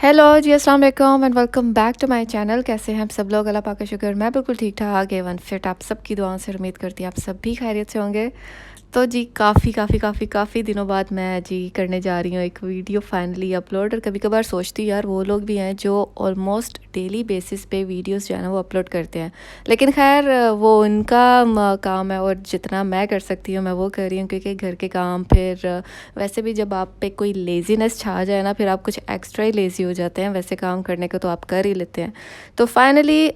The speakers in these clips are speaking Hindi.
हेलो जी, अस्सलाम वालेकुम and welcome back to my channel. कैसे हैं आप सब लोग? अल्लाह पाक का शुक्र, मैं बिल्कुल ठीक ठाक एवन फिट। आप सबकी दुआओं से उम्मीद करती हूँ आप सब भी खैरियत से होंगे। तो जी काफ़ी दिनों बाद मैं जी करने जा रही हूँ एक वीडियो फाइनली अपलोड। और कभी कभार सोचती हूँ यार वो लोग भी हैं जो ऑलमोस्ट डेली बेसिस पे वीडियोस जो है ना वो अपलोड करते हैं, लेकिन खैर वो उनका काम है और जितना मैं कर सकती हूँ मैं वो कर रही हूँ, क्योंकि घर के काम फिर वैसे भी जब आप पे कोई लेज़ीनेस छा जाए ना फिर आप कुछ एक्स्ट्रा ही लेज़ी हो जाते हैं। वैसे काम करने को तो आप कर ही लेते हैं। तो फाइनली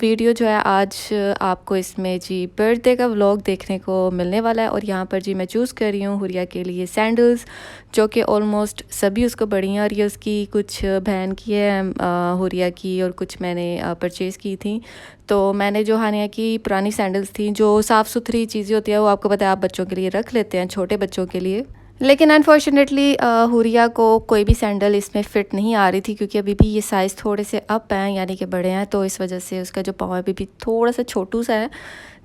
वीडियो जो है आज आपको इसमें जी बर्थडे का व्लॉग देखने को मिलने वाला है। और यहाँ पर जी मैं चूज़ कर रही हूँ हुरिया के लिए सैंडल्स, जो कि ऑलमोस्ट सभी उसको बड़ी हैं। और ये उसकी कुछ बहन की है हुरिया की, और कुछ मैंने परचेज़ की थी। तो मैंने जो हानिया की पुरानी सैंडल्स थी, जो साफ़ सुथरी चीज़ें होती हैं वो आपको पता है आप बच्चों के लिए रख लेते हैं, छोटे बच्चों के लिए। लेकिन अनफॉर्चुनेटली हुरिया को कोई भी सैंडल इसमें फ़िट नहीं आ रही थी, क्योंकि अभी भी ये साइज़ थोड़े से अप हैं, यानी कि बड़े हैं। तो इस वजह से उसका जो पाँव अभी भी थोड़ा सा छोटू सा है।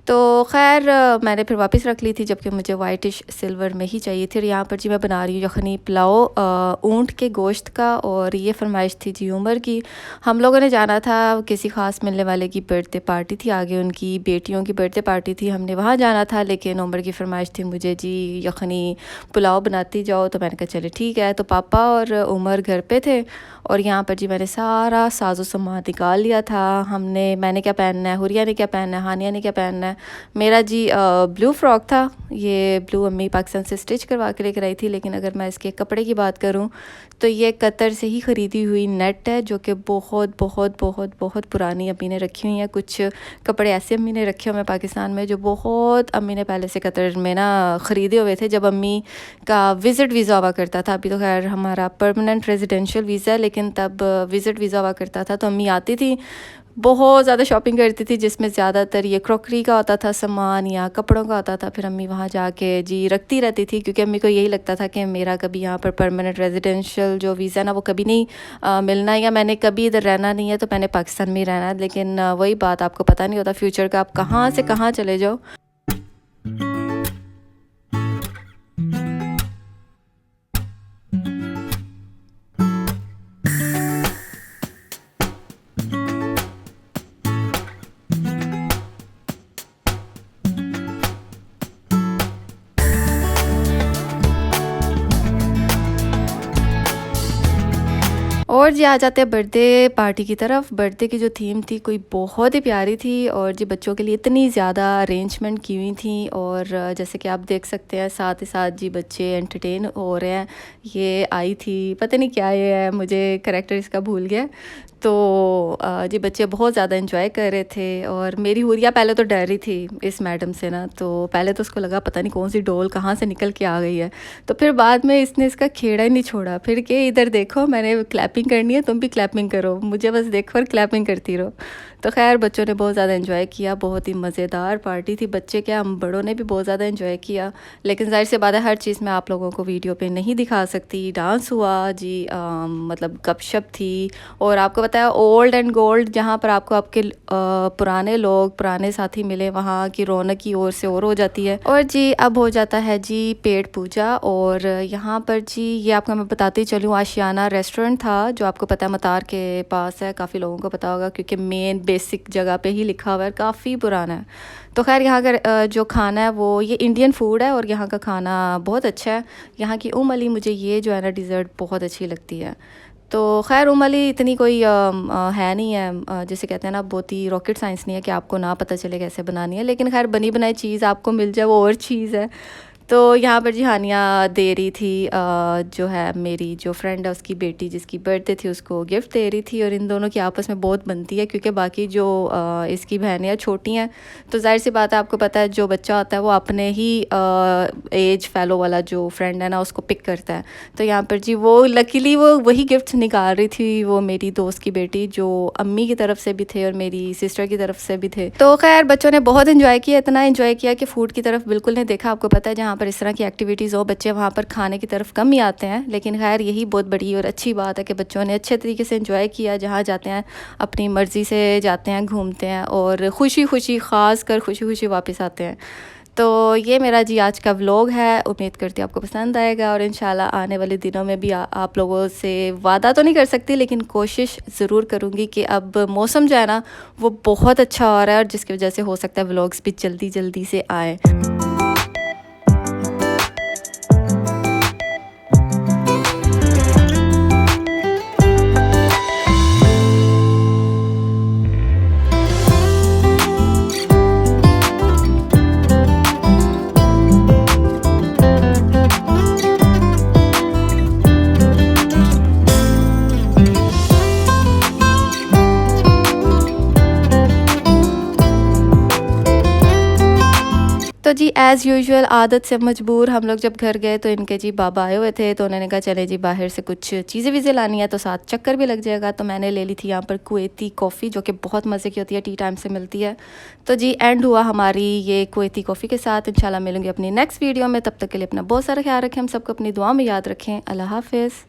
तो खैर मैंने फिर वापस रख ली थी, जबकि मुझे वाइटिश सिल्वर में ही चाहिए थी। और यहाँ पर जी मैं बना रही हूँ यखनी पुलाव ऊँट के गोश्त का। और ये फरमाइश थी जी उमर की। हम लोगों ने जाना था किसी ख़ास मिलने वाले की बर्थडे पार्टी थी, आगे उनकी बेटियों की बर्थडे पार्टी थी, हमने वहाँ जाना था। लेकिन उमर की फरमाइश थी मुझे जी यखनी पुलाव बनाती जाओ। तो मैंने कहा चले ठीक है। तो पापा और उमर घर पे थे, और यहाँ पर जी मैंने सारा साजो सामान निकाल लिया था। मैंने क्या पहनना है, हुरिया ने क्या पहनना है, हानिया ने क्या पहनना है। मेरा जी ब्लू फ़्रॉक था। ये ब्लू अम्मी पाकिस्तान से स्टिच करवा के लेकर आई थी। लेकिन अगर मैं इसके कपड़े की बात करूँ तो ये कतर से ही ख़रीदी हुई नेट है, जो कि बहुत पुरानी अम्मी ने रखी हुई है। कुछ कपड़े ऐसे अम्मी ने रखे हुए हैं पाकिस्तान में जो बहुत अम्मी ने पहले से कतर में ना ख़रीदे हुए थे, जब अम्मी का विज़िट वीज़ा हुआ करता था। अभी तो खैर हमारा परमानेंट रेजिडेंशियल वीज़ा है, लेकिन तब विज़िट वीज़ा हुआ करता था। तो अम्मी आती थी, बहुत ज़्यादा शॉपिंग करती थी, जिसमें ज़्यादातर ये क्रॉकरी का होता था सामान या कपड़ों का होता था। फिर अम्मी वहाँ जाके जी रखती रहती थी, क्योंकि अम्मी को यही लगता था कि मेरा कभी यहाँ पर परमानेंट रेजिडेंशियल जो वीज़ा ना वो कभी नहीं मिलना, या मैंने कभी इधर रहना नहीं है, तो मैंने पाकिस्तान में ही रहना है। लेकिन वही बात, आपको पता नहीं होता फ्यूचर का, आप कहाँ से कहाँ चले जाओ। और जी आ जाते हैं बर्थडे पार्टी की तरफ। बर्थडे की जो थीम थी कोई बहुत ही प्यारी थी, और जी बच्चों के लिए इतनी ज़्यादा अरेंजमेंट की हुई थी। और जैसे कि आप देख सकते हैं साथ ही साथ जी बच्चे एंटरटेन हो रहे हैं। ये आई थी, पता नहीं क्या ये है, मुझे करेक्टर इसका भूल गया। तो जी बच्चे बहुत ज़्यादा इंजॉय कर रहे थे। और मेरी हुरिया पहले तो डर रही थी इस मैडम से ना, तो पहले तो उसको लगा पता नहीं कौन सी डॉल कहाँ से निकल के आ गई है। तो फिर बाद में इसने इसका खेड़ा ही नहीं छोड़ा, फिर के इधर देखो मैंने क्लैपिंग करनी है, तुम भी क्लैपिंग करो, मुझे बस देखो और क्लैपिंग करती रहो। तो खैर बच्चों ने बहुत ज़्यादा इन्जॉय किया, बहुत ही मज़ेदार पार्टी थी। बच्चे क्या, हम बड़ों ने भी बहुत ज़्यादा इन्जॉय किया। लेकिन ज़ाहिर सी बात है हर चीज़ मैं आप लोगों को वीडियो पे नहीं दिखा सकती। डांस हुआ जी, मतलब गपशप थी। और आपको पता है ओल्ड एंड गोल्ड, जहाँ पर आपको आपके पुराने लोग पुराने साथी मिले, वहाँ की रौनक की ओर से और हो जाती है। और जी अब हो जाता है जी पेट पूजा। और यहाँ पर जी ये आपको मैं बताती चलूँ, आशियाना रेस्टोरेंट था, जो आपको पता है मतार के पास है, काफ़ी लोगों को पता होगा क्योंकि मेन बेसिक जगह पे ही लिखा हुआ है, काफ़ी पुराना है। तो खैर यहाँ का जो खाना है वो ये इंडियन फूड है, और यहाँ का खाना बहुत अच्छा है। यहाँ की अली मुझे ये जो है ना डिज़र्ट बहुत अच्छी लगती है। तो खैर अली इतनी कोई है नहीं है, जैसे कहते हैं ना बहुत ही रॉकेट साइंस नहीं है कि आपको ना पता चले कैसे बनानी है। लेकिन खैर बनी बनाई चीज़ आपको मिल जाए वो और चीज़ है। तो यहाँ पर जी हानिया दे रही थी, जो है मेरी जो फ्रेंड है उसकी बेटी जिसकी बर्थडे थी उसको गिफ्ट दे रही थी। और इन दोनों की आपस में बहुत बनती है, क्योंकि बाकी जो इसकी बहनें छोटी हैं, तो जाहिर सी बात है आपको पता है जो बच्चा होता है वो अपने ही एज फेलो वाला जो फ्रेंड है ना उसको पिक करता है। तो यहाँ पर जी वो लकीली वो वही गिफ्ट निकाल रही थी, वो मेरी दोस्त की बेटी, जो अम्मी की तरफ से भी थे और मेरी सिस्टर की तरफ से भी थे। तो खैर बच्चों ने बहुत इन्जॉय किया, इतना इन्जॉय किया कि फ़ूड की तरफ बिल्कुल नहीं देखा। आपको पता है जहाँ पर इस तरह की एक्टिविटीज़ हो बच्चे वहाँ पर खाने की तरफ कम ही आते हैं। लेकिन खैर यही बहुत बड़ी और अच्छी बात है कि बच्चों ने अच्छे तरीके से इन्जॉय किया। जहाँ जाते हैं अपनी मर्ज़ी से जाते हैं, घूमते हैं, और खुशी खुशी ख़ास कर खुशी खुशी वापस आते हैं। तो ये मेरा जी आज का व्लॉग है, उम्मीद करती हूँ आपको पसंद आएगा और इंशाल्लाह आने वाले दिनों में भी आप लोगों से वादा तो नहीं कर सकती, लेकिन कोशिश ज़रूर करूँगी कि अब मौसम जो है ना वो बहुत अच्छा हो रहा है और जिसकी वजह से हो सकता है व्लॉग्स भी जल्दी जल्दी से आएँ। तो जी एज़ यूजुअल आदत से मजबूर हम लोग जब घर गए तो इनके जी बाबा आए हुए थे, तो उन्होंने कहा चले जी बाहर से कुछ चीज़ें वीज़ें लानी है तो साथ चक्कर भी लग जाएगा। तो मैंने ले ली थी यहाँ पर कुवैती कॉफ़ी, जो कि बहुत मज़े की होती है, टी टाइम से मिलती है। तो जी एंड हुआ हमारी ये कुवैती कॉफ़ी के साथ। इंशाल्लाह मिलूँगी अपनी नेक्स्ट वीडियो में, तब तक के लिए अपना बहुत सारा ख्याल रखें, हम सबको अपनी दुआ में याद रखें। अल्लाह हाफ़िज़।